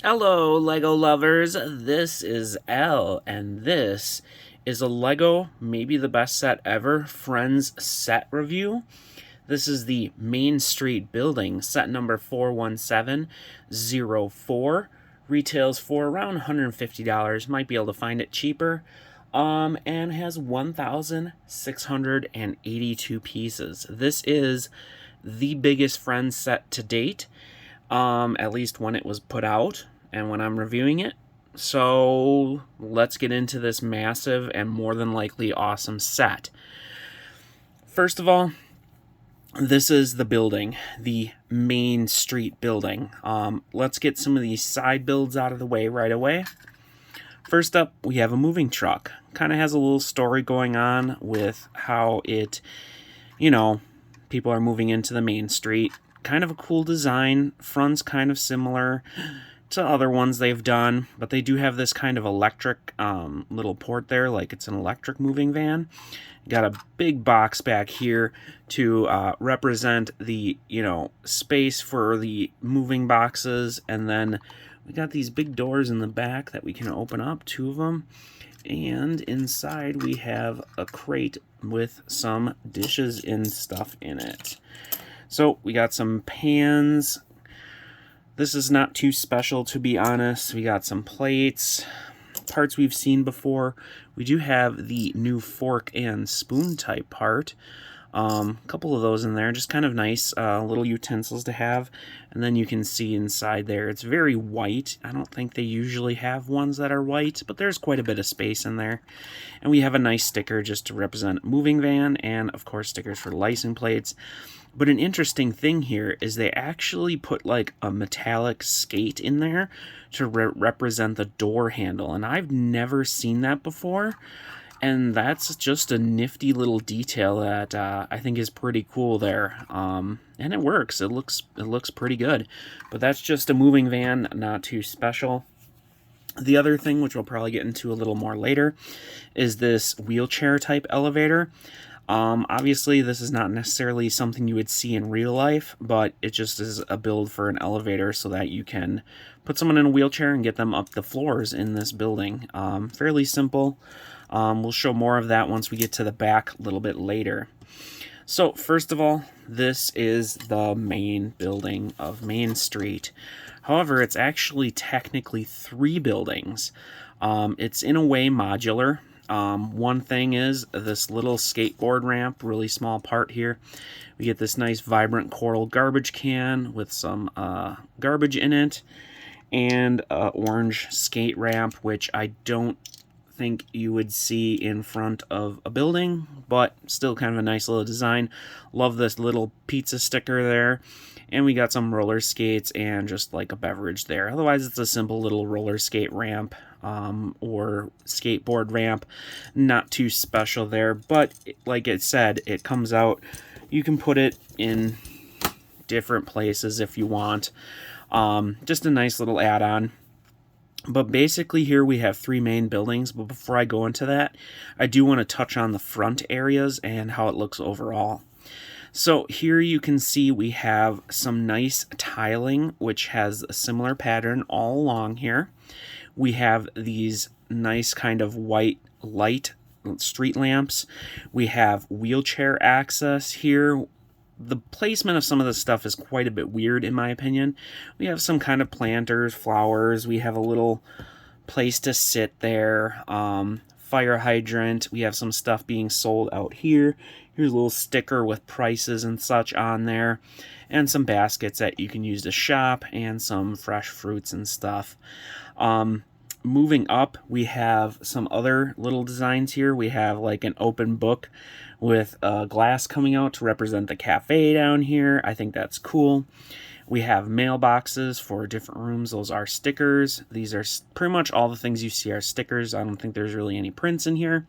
Hello, LEGO lovers. This is Elle, and this is a LEGO, maybe the best set ever, Friends set review. This is the Main Street building, set number 41704. Retails for around $150. Might be able to find it cheaper. And has 1,682 pieces. This is the biggest Friends set to date, at least when it was put out and when I'm reviewing it. So let's get into this massive and more than likely awesome set. First of all, this is the building, the Main Street building. Let's get some of these side builds out of the way right away. First up, we have a moving truck. Kind of has a little story going on with how it, people are moving into the main street. Kind of a cool design. Front's kind of similar to other ones they've done, but they do have this kind of electric little port there, like it's an electric moving van. Got a big box back here to represent the, space for the moving boxes, and then we got these big doors in the back that we can open up, 2 of them. And inside we have a crate with some dishes and stuff in it. So we got some pans. This is not too special, to be honest. We got some plates, parts we've seen before. We do have the new fork and spoon type part. A couple of those in there, just kind of nice little utensils to have. And then you can see inside there, it's very white. I don't think they usually have ones that are white, but there's quite a bit of space in there. And we have a nice sticker just to represent moving van, and of course stickers for license plates. But an interesting thing here is they actually put like a metallic skate in there to represent the door handle, and I've never seen that before. And that's just a nifty little detail that I think is pretty cool there. And it works. It looks pretty good. But that's just a moving van, not too special. The other thing, which we'll probably get into a little more later, is this wheelchair type elevator. Obviously, this is not necessarily something you would see in real life, but it just is a build for an elevator so that you can put someone in a wheelchair and get them up the floors in this building. Fairly simple. We'll show more of that once we get to the back a little bit later. So first of all, this is the main building of Main Street. However, it's actually technically 3 buildings. It's in a way modular. One thing is this little skateboard ramp, really small part here. We get this nice vibrant coral garbage can with some garbage in it, and orange skate ramp, which I don't think you would see in front of a building, but still kind of a nice little design. Love this little pizza sticker there. And we got some roller skates and just like a beverage there. Otherwise, it's a simple little roller skate ramp or skateboard ramp. Not too special there, but like it said, it comes out. You can put it in different places if you want. Just a nice little add-on. But basically here we have 3 main buildings, but before I go into that, I do want to touch on the front areas and how it looks overall. So here you can see we have some nice tiling, which has a similar pattern all along here. We have these nice kind of white light street lamps. We have wheelchair access here. The placement of some of this stuff is quite a bit weird in my opinion. We have some kind of planters, flowers. We have a little place to sit there. Fire hydrant. We have some stuff being sold out here. Here's a little sticker with prices and such on there. And some baskets that you can use to shop, and some fresh fruits and stuff. Moving up, we have some other little designs here. We have like an open book with glass coming out to represent the cafe down here. I think that's cool. We have mailboxes for different rooms. Those are stickers. These are pretty much all the things you see are stickers. I don't think there's really any prints in here.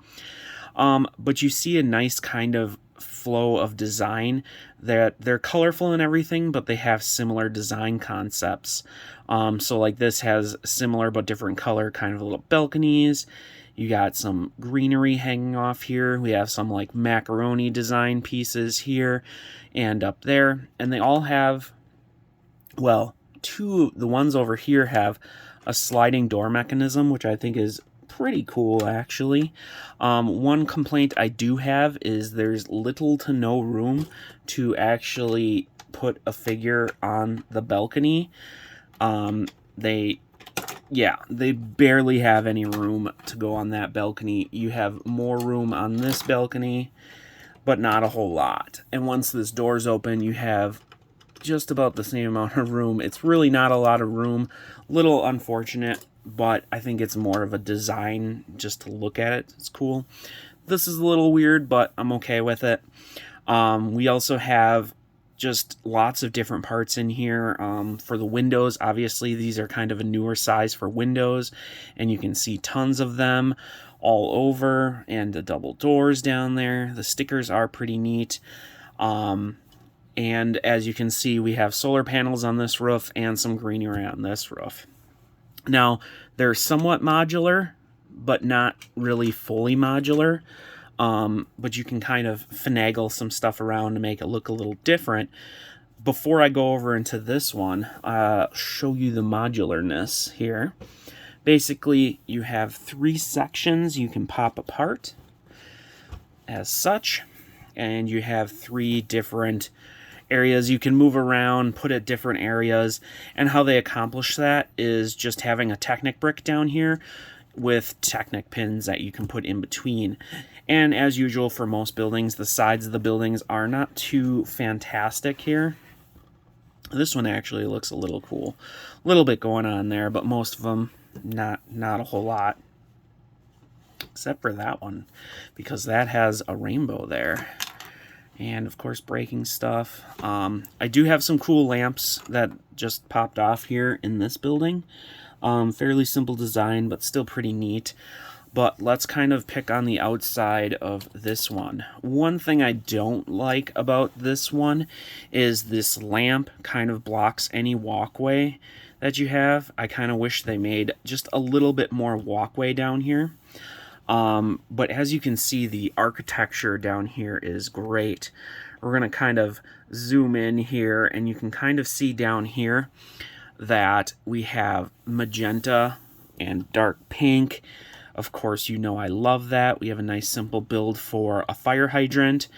But you see a nice kind of flow of design that they're colorful and everything, but they have similar design concepts. So like this has similar but different color kind of little balconies. You got some greenery hanging off here. We have some like macaroni design pieces here and up there. And they all have, well, the ones over here have a sliding door mechanism, which I think is pretty cool, actually. One complaint I do have is there's little to no room to actually put a figure on the balcony. They barely have any room to go on that balcony. You have more room on this balcony, but not a whole lot. And once this door's open, you have just about the same amount of room. It's really not a lot of room. Little unfortunate, but I think it's more of a design just to look at it. It's cool. This is a little weird, but I'm okay with it. We also have just lots of different parts in here. For the windows, obviously these are kind of a newer size for windows, and you can see tons of them all over, and the double doors down there. The stickers are pretty neat. And as you can see, we have solar panels on this roof and some greenery on this roof. Now, they're somewhat modular, but not really fully modular. But you can kind of finagle some stuff around to make it look a little different. Before I go over into this one, show you the modularness here. Basically, you have 3 sections you can pop apart as such, and you have 3 different areas you can move around, put at different areas, and how they accomplish that is just having a Technic brick down here with Technic pins that you can put in between. And as usual for most buildings, the sides of the buildings are not too fantastic here. This one actually looks a little cool. A little bit going on there, but most of them not a whole lot. Except for that one, because that has a rainbow there. And of course breaking stuff. I do have some cool lamps that just popped off here in this building. Fairly simple design, but still pretty neat. But let's kind of pick on the outside of this one. One thing I don't like about this one is this lamp kind of blocks any walkway that you have. I kind of wish they made just a little bit more walkway down here. But as you can see, the architecture down here is great. We're going to kind of zoom in here, and you can kind of see down here that we have magenta and dark pink. Of course, you know I love that. We have a nice simple build for a fire hydrant,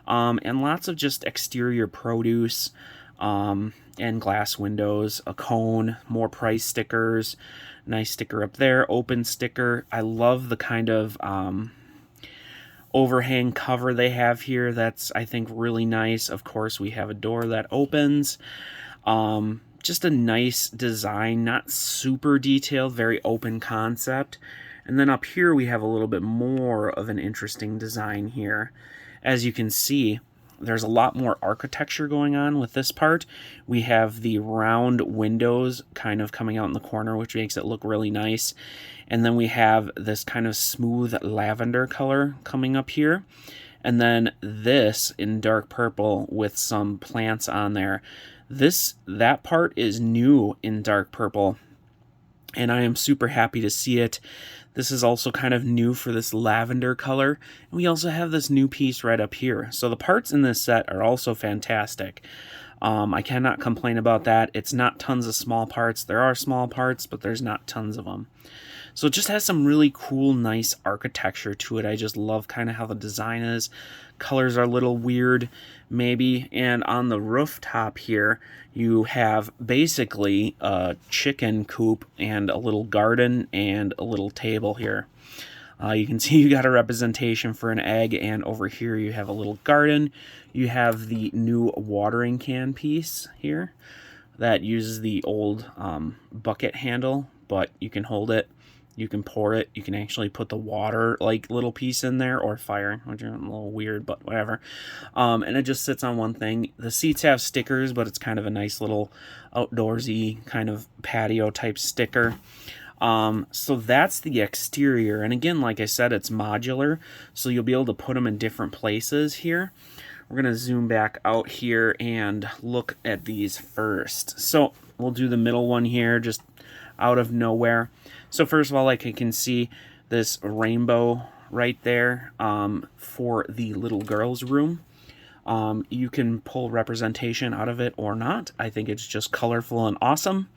and lots of just exterior produce, and glass windows, a cone, more price stickers, nice sticker up there, open sticker. I love the kind of overhang cover they have here. That's, I think, really nice. Of course, we have a door that opens. Just a nice design, not super detailed, very open concept. And then up here we have a little bit more of an interesting design here. As you can see, there's a lot more architecture going on with this part. We have the round windows kind of coming out in the corner, which makes it look really nice. And then we have this kind of smooth lavender color coming up here. And then this in dark purple with some plants on there. That part is new in dark purple, and I am super happy to see it. This is also kind of new for this lavender color. And we also have this new piece right up here. So the parts in this set are also fantastic. I cannot complain about that. It's not tons of small parts. There are small parts, but there's not tons of them. So it just has some really cool, nice architecture to it. I just love kind of how the design is. Colors are a little weird, maybe. And on the rooftop here, you have basically a chicken coop and a little garden and a little table here. You can see you got a representation for an egg, and over here you have a little garden. You have the new watering can piece here that uses the old bucket handle, but you can hold it. You can pour it. You can actually put the water like little piece in there, or fire, which is a little weird, but whatever. And it just sits on one thing. The seats have stickers, but it's kind of a nice little outdoorsy kind of patio type sticker. So that's the exterior. And again, like I said, it's modular, so you'll be able to put them in different places here. We're going to zoom back out here and look at these first. So we'll do the middle one here, just out of nowhere. So first of all, like I can see this rainbow right there for the little girl's room. You can pull representation out of it or not. I think it's just colorful and awesome.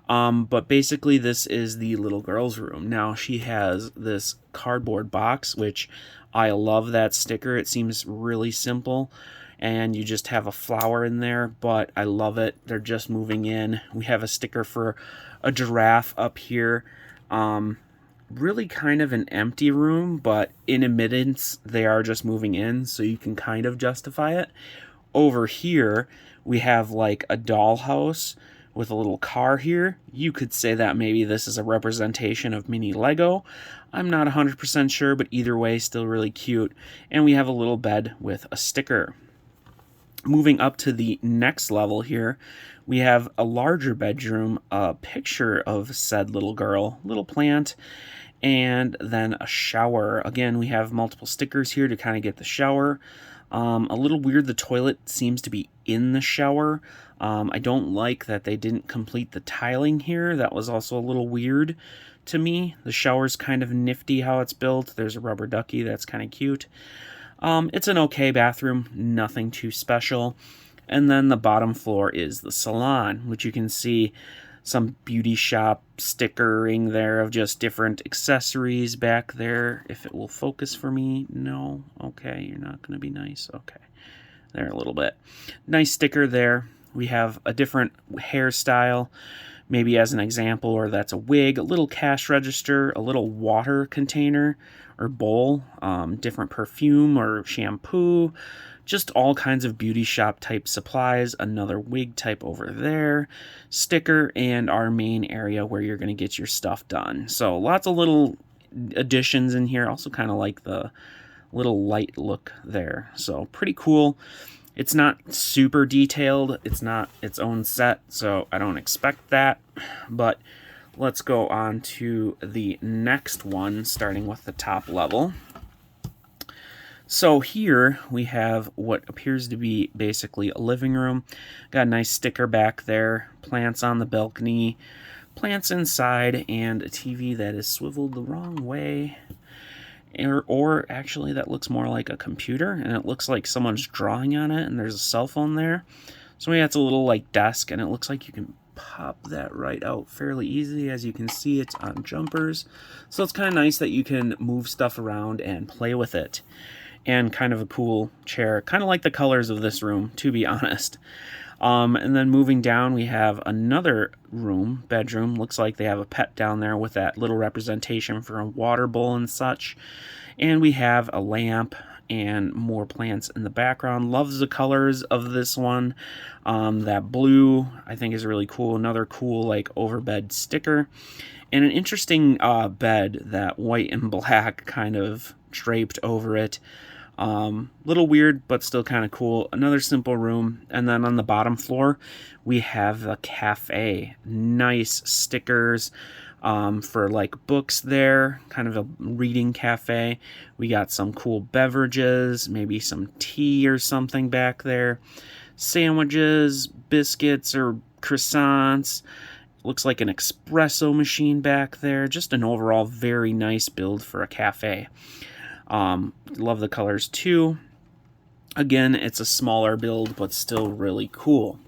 But basically this is the little girl's room. Now she has this cardboard box, which I love that sticker. It seems really simple, and you just have a flower in there, but I love it. They're just moving in. We have a sticker for a giraffe up here. Really kind of an empty room, but in admittance, they are just moving in, so you can kind of justify it. Over here, we have like a dollhouse with a little car here. You could say that maybe this is a representation of mini Lego. I'm not 100% sure, but either way, still really cute. And we have a little bed with a sticker. Moving up to the next level here, we have a larger bedroom, a picture of said little girl, little plant, and then a shower. Again, we have multiple stickers here to kind of get the shower. A little weird, the toilet seems to be in the shower. I don't like that they didn't complete the tiling here. That was also a little weird to me. The shower's kind of nifty how it's built. There's a rubber ducky, that's kind of cute. It's an okay bathroom, nothing too special. And then the bottom floor is the salon, which you can see some beauty shop stickering there of just different accessories back there. If it will focus for me, no. Okay, you're not going to be nice. Okay, there a little bit. Nice sticker there. We have a different hairstyle, maybe as an example, or that's a wig, a little cash register, a little water container or bowl, different perfume or shampoo, just all kinds of beauty shop type supplies, another wig type over there, sticker, and our main area where you're going to get your stuff done. So lots of little additions in here. Also kind of like the little light look there. So pretty cool. It's not super detailed. It's not its own set, so I don't expect that. But let's go on to the next one, starting with the top level. So here we have what appears to be basically a living room. Got a nice sticker back there, plants on the balcony, plants inside, and a TV that is swiveled the wrong way. Or actually that looks more like a computer, and it looks like someone's drawing on it, and there's a cell phone there. So it's a little like desk, and it looks like you can pop that right out fairly easily. As you can see, it's on jumpers. So it's kind of nice that you can move stuff around and play with it. And kind of a cool chair, kind of like the colors of this room, to be honest. And then moving down, we have another room, bedroom. Looks like they have a pet down there with that little representation for a water bowl and such. And we have a lamp and more plants in the background. Loves the colors of this one. That blue, I think, is really cool. Another cool, like, overbed sticker. And an interesting bed, that white and black kind of draped over it. Little weird, but still kind of cool. Another simple room. And then on the bottom floor, we have a cafe. Nice stickers for like books there. Kind of a reading cafe. We got some cool beverages, maybe some tea or something back there. Sandwiches, biscuits or croissants. Looks like an espresso machine back there. Just an overall very nice build for a cafe. Love the colors too. Again, it's a smaller build, but still really cool.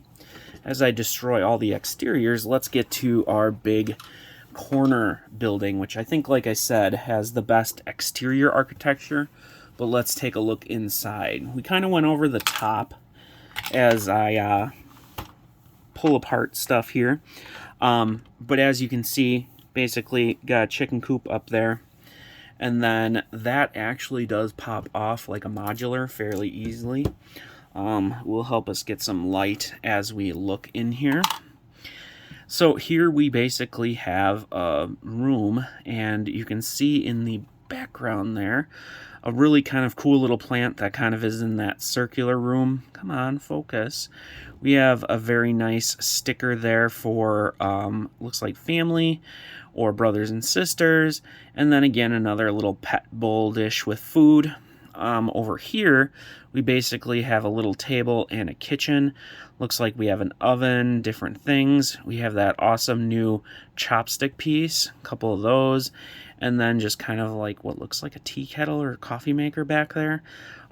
As I destroy all the exteriors, let's get to our big corner building, which I think, like I said, has the best exterior architecture. But let's take a look inside. We kind of went over the top as I pull apart stuff here. But as you can see, basically got a chicken coop up there. And then that actually does pop off like a modular fairly easily. Will help us get some light as we look in here. So here we basically have a room, and you can see in the background there a really kind of cool little plant that kind of is in that circular room. Come on, focus. We have a very nice sticker there for, looks like family or brothers and sisters. And then again, another little pet bowl dish with food. over here, we basically have a little table and a kitchen. Looks like we have an oven, different things. We have that awesome new chopstick piece, a couple of those, and then just kind of like what looks like a tea kettle or coffee maker back there.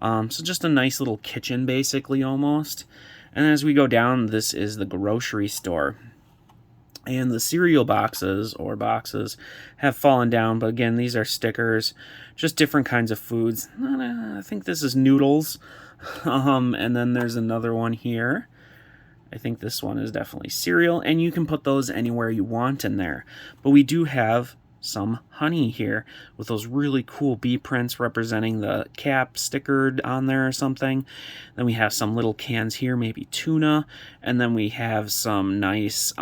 So just a nice little kitchen, basically, almost. And as we go down, this is the grocery store. And the cereal boxes have fallen down, but again, these are stickers, just different kinds of foods. I think this is noodles. And then there's another one here. I think this one is definitely cereal, and you can put those anywhere you want in there. But we do have some honey here with those really cool bee prints representing the cap stickered on there or something. Then we have some little cans here, maybe tuna, and then we have some nice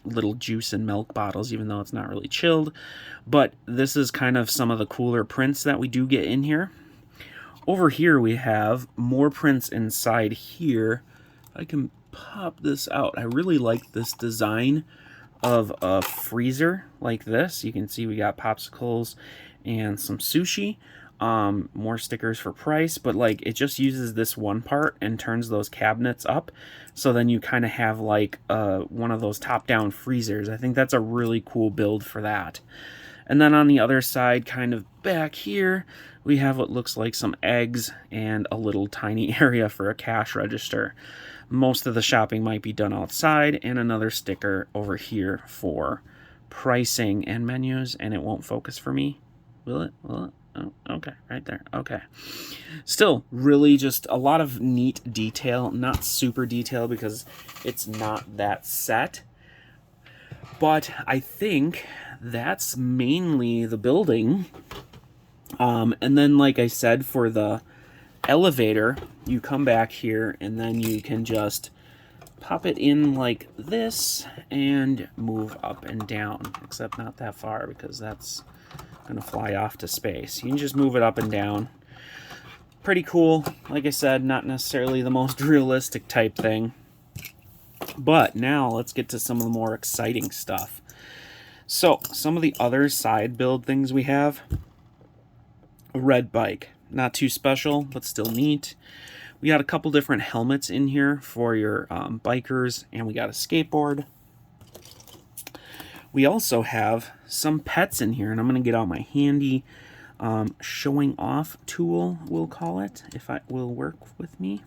little juice and milk bottles, even though it's not really chilled. But this is kind of some of the cooler prints that we do get in here. Over here we have more prints inside here. I can pop this out. I really like this design of a freezer like this. You can see we got popsicles and some sushi. More stickers for price, but like it just uses this one part and turns those cabinets up, so then you kind of have like one of those top-down freezers. I think that's a really cool build for that. And then on the other side, kind of back here, we have what looks like some eggs and a little tiny area for a cash register. Most of the shopping might be done outside, and another sticker over here for pricing and menus, and it won't focus for me. Will it? Will it? Oh, okay, right there. Okay. Still, really just a lot of neat detail. Not super detailed because it's not that set. But I think that's mainly the building. And then, like I said, for the elevator, you come back here and then you can just pop it in like this and move up and down, except not that far because that's gonna fly off to space. You can just move it up and down. Pretty cool. Like I said, not necessarily the most realistic type thing. But now let's get to some of the more exciting stuff. So some of the other side build things we have. A red bike. Not too special, but still neat. We got a couple different helmets in here for your bikers, and we got a skateboard. We also have some pets in here, and I'm going to get out my handy showing off tool, we'll call it, if it will work with me.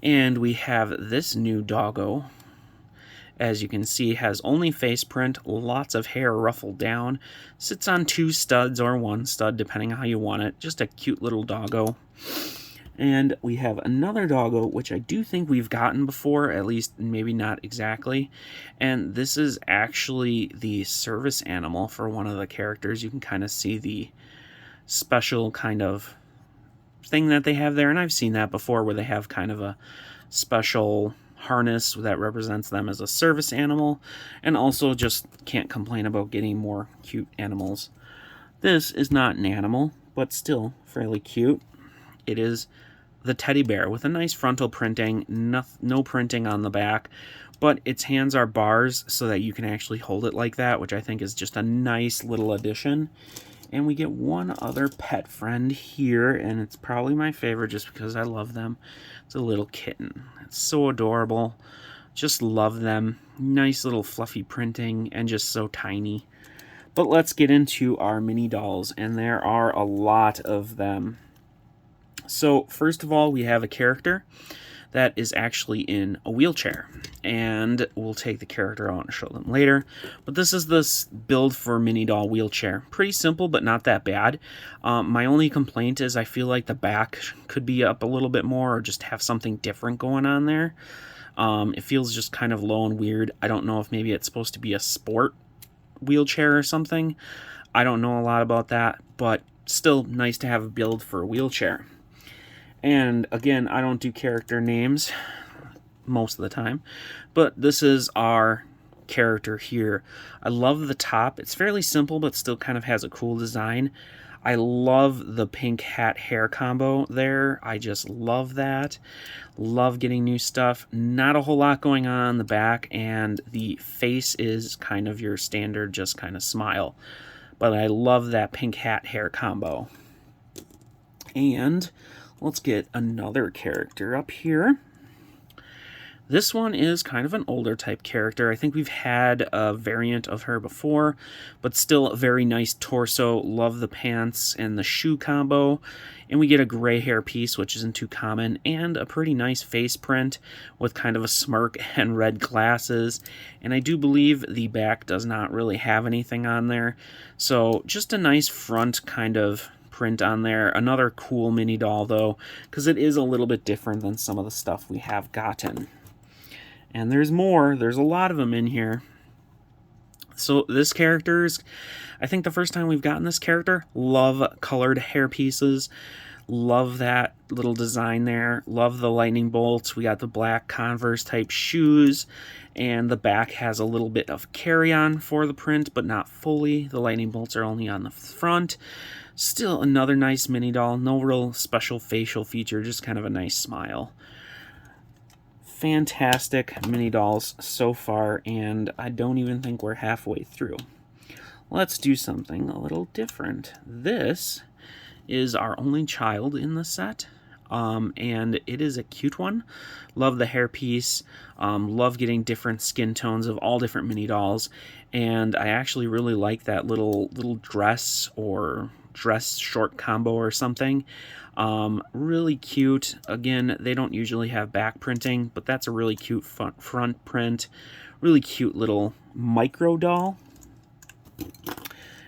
And we have this new doggo. As you can see, has only face print, lots of hair ruffled down, sits on 2 studs or 1 stud, depending on how you want it. Just a cute little doggo. And we have another doggo, which I do think we've gotten before, at least maybe not exactly. And this is actually the service animal for one of the characters. You can kind of see the special kind of thing that they have there. And I've seen that before where they have kind of a special harness that represents them as a service animal, and also just can't complain about getting more cute animals. This is not an animal, but still fairly cute. It is the teddy bear with a nice frontal printing, no printing on the back, but its hands are bars so that you can actually hold it like that, which I think is just a nice little addition. And we get one other pet friend here, and it's probably my favorite just because I love them. It's a little kitten. It's so adorable. Just love them. Nice little fluffy printing and just so tiny. But let's get into our mini dolls, and there are a lot of them. So first of all, we have a character that is actually in a wheelchair, and we'll take the character out and show them later. But this is this build for mini doll wheelchair. Pretty simple, but not that bad. My only complaint is I feel like the back could be up a little bit more, or just have something different going on there. It feels just kind of low and weird. I don't know if maybe it's supposed to be a sport wheelchair or something. I don't know a lot about that, but still nice to have a build for a wheelchair. And again, I don't do character names most of the time, but this is our character here. I love the top. It's fairly simple, but still kind of has a cool design. I love the pink hat hair combo there. I just love that. Love getting new stuff. Not a whole lot going on the back, and the face is kind of your standard, just kind of smile. But I love that pink hat hair combo. And let's get another character up here. This one is kind of an older type character. I think we've had a variant of her before, but still a very nice torso. Love the pants and the shoe combo. And we get a gray hair piece, which isn't too common, and a pretty nice face print with kind of a smirk and red glasses. And I do believe the back does not really have anything on there. So just a nice front kind of print on there. Another cool mini doll, though, because it is a little bit different than some of the stuff we have gotten. And there's more. There's a lot of them in here. So this character is, I think the first time we've gotten this character, love colored hair pieces. Love that little design there. Love the lightning bolts. We got the black Converse type shoes. And the back has a little bit of carry-on for the print, but not fully. The lightning bolts are only on the front. Still another nice mini doll. No real special facial feature, just kind of a nice smile. Fantastic mini dolls so far, and I don't even think we're halfway through. Let's do something a little different. This is our only child in the set, and it is a cute one. Love the hairpiece. Love getting different skin tones of all different mini dolls, and I actually really like that little dress or dress short combo or something. Really cute. Again, they don't usually have back printing, but that's a really cute front print. Really cute little micro doll.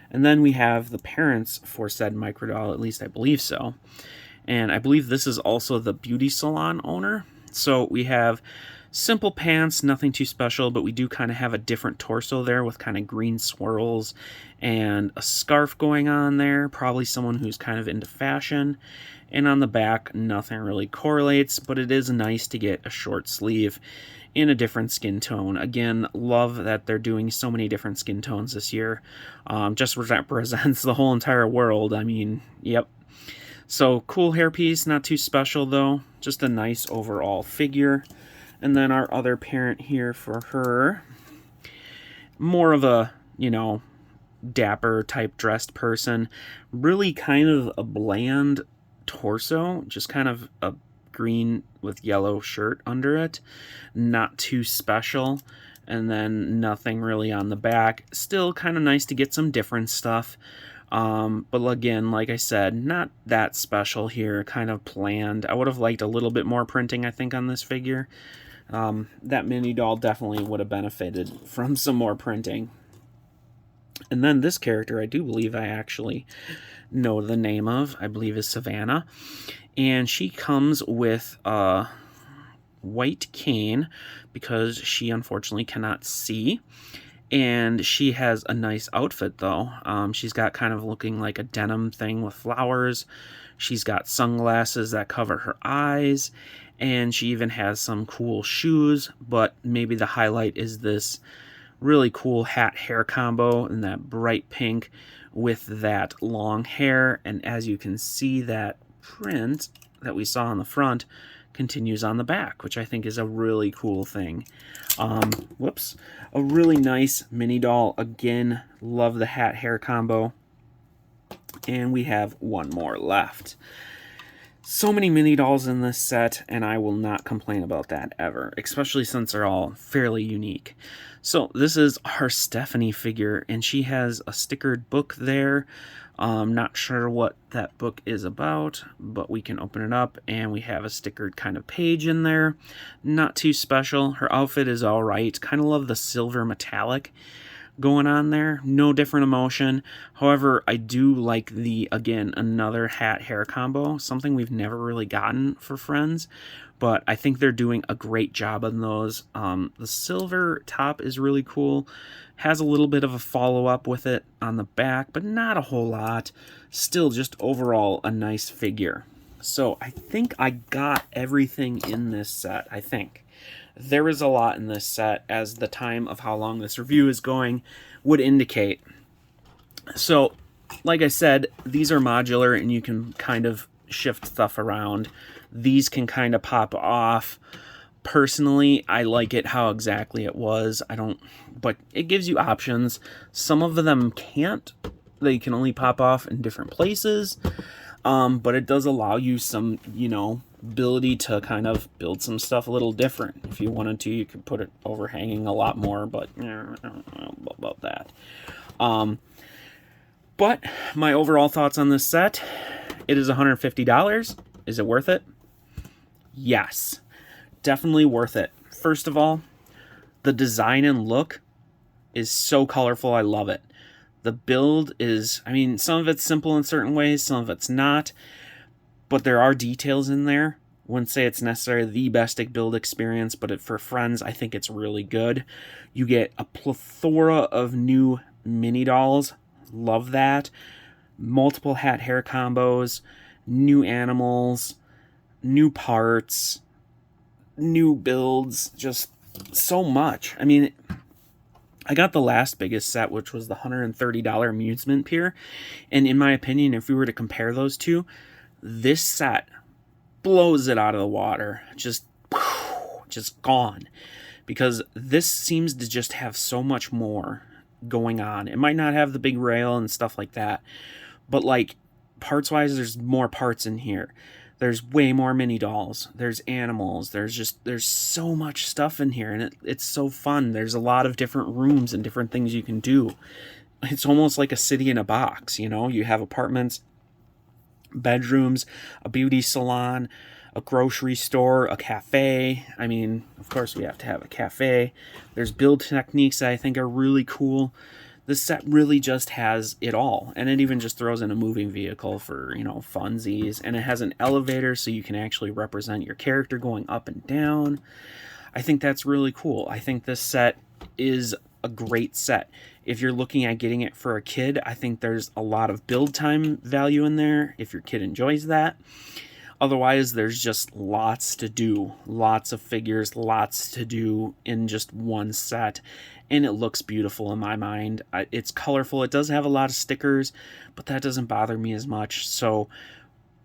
And then we have the parents for said micro doll, at least I believe so. And I believe this is also the beauty salon owner. So we have simple pants, nothing too special, but we do kind of have a different torso there with kind of green swirls and a scarf going on there. Probably someone who's kind of into fashion. And on the back, nothing really correlates, but it is nice to get a short sleeve in a different skin tone. Again, love that they're doing so many different skin tones this year. Just represents the whole entire world. I mean, yep. So cool hairpiece, not too special though. Just a nice overall figure. And then our other parent here for her, more of a, dapper type dressed person. Really kind of a bland torso, just kind of a green with yellow shirt under it. Not too special. And then nothing really on the back. Still kind of nice to get some different stuff. But again, like I said, not that special here, kind of bland. I would have liked a little bit more printing, I think, on this figure. That mini doll definitely would have benefited from some more printing. And then this character, I do believe I actually know the name of, I believe is Savannah. And she comes with a white cane because she unfortunately cannot see. And she has a nice outfit, though. She's got kind of looking like a denim thing with flowers. She's got sunglasses that cover her eyes. And she even has some cool shoes. But maybe the highlight is this really cool hat-hair combo in that bright pink with that long hair. And as you can see, that print that we saw on the front continues on the back, which I think is a really cool thing. A really nice mini doll. Again, love the hat-hair combo. And we have one more left. So many mini dolls in this set, and I will not complain about that ever, especially since they're all fairly unique. So this is our Stephanie figure, and she has a stickered book there. Not sure what that book is about, but we can open it up, and we have a stickered kind of page in there. Not too special. Her outfit is all right. Kind of love the silver metallic going on there. No different emotion. However, I do like the, again, another hat-hair combo. Something we've never really gotten for Friends, but I think they're doing a great job on those. The silver top is really cool. Has a little bit of a follow-up with it on the back, but not a whole lot. Still just overall a nice figure. So I think I got everything in this set, I think. There is a lot in this set, as the time of how long this review is going would indicate. So, like I said, these are modular and you can kind of shift stuff around. These can kind of pop off. Personally, I like it how exactly it was. But it gives you options. Some of them can't. They can only pop off in different places. But it does allow you some, ability to kind of build some stuff a little different. If you wanted to, you could put it overhanging a lot more, but I don't know about that. But my overall thoughts on this set, it is $150. Is it worth it? Yes, definitely worth it. First of all, the design and look is so colorful. I love it. The build is, some of it's simple in certain ways, some of it's not, but there are details in there. Wouldn't say it's necessarily the best build experience, but for friends, I think it's really good. You get a plethora of new mini dolls. Love that. Multiple hat hair combos, new animals, new parts, new builds, just so much. I got the last biggest set, which was the $130 amusement pier. And in my opinion, if we were to compare those two, this set blows it out of the water. Just gone. Because this seems to just have so much more going on. It might not have the big rail and stuff like that, but like parts-wise, there's more parts in here. There's way more mini dolls. There's animals. There's so much stuff in here, and it's so fun. There's a lot of different rooms and different things you can do. It's almost like a city in a box, You have apartments, bedrooms, a beauty salon, a grocery store, a cafe. Of course, we have to have a cafe. There's build techniques that I think are really cool. This set really just has it all, and it even just throws in a moving vehicle for, funsies, and it has an elevator so you can actually represent your character going up and down. I think that's really cool. I think this set is a great set. If you're looking at getting it for a kid, I think there's a lot of build time value in there if your kid enjoys that. Otherwise, there's just lots to do. Lots of figures, lots to do in just one set. And it looks beautiful in my mind. It's colorful. It does have a lot of stickers, but that doesn't bother me as much. So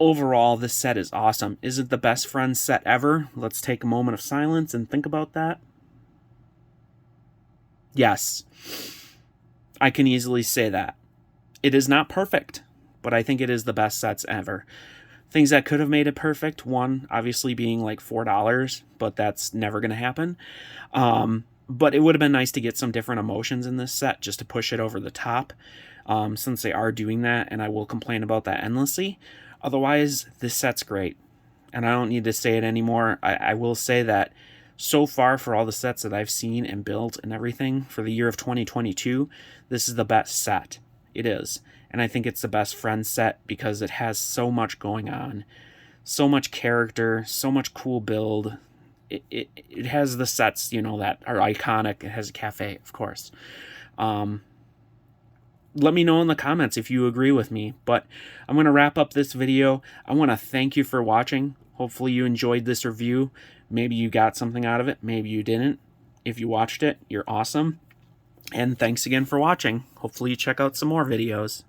overall, this set is awesome. Is it the best Friends set ever? Let's take a moment of silence and think about that. Yes, I can easily say that. It is not perfect, but I think it is the best sets ever. Things that could have made it perfect, one, obviously being like $4, but that's never going to happen. But it would have been nice to get some different emotions in this set just to push it over the top, since they are doing that, and I will complain about that endlessly. Otherwise, this set's great, and I don't need to say it anymore. I will say that so far, for all the sets that I've seen and built and everything for the year of 2022, this is the best set. It is. And I think it's the best Friends set because it has so much going on, so much character, so much cool build. It has the sets, that are iconic. It has a cafe, of course. Let me know in the comments if you agree with me. But I'm going to wrap up this video. I want to thank you for watching. Hopefully you enjoyed this review. Maybe you got something out of it. Maybe you didn't. If you watched it, you're awesome. And thanks again for watching. Hopefully you check out some more videos.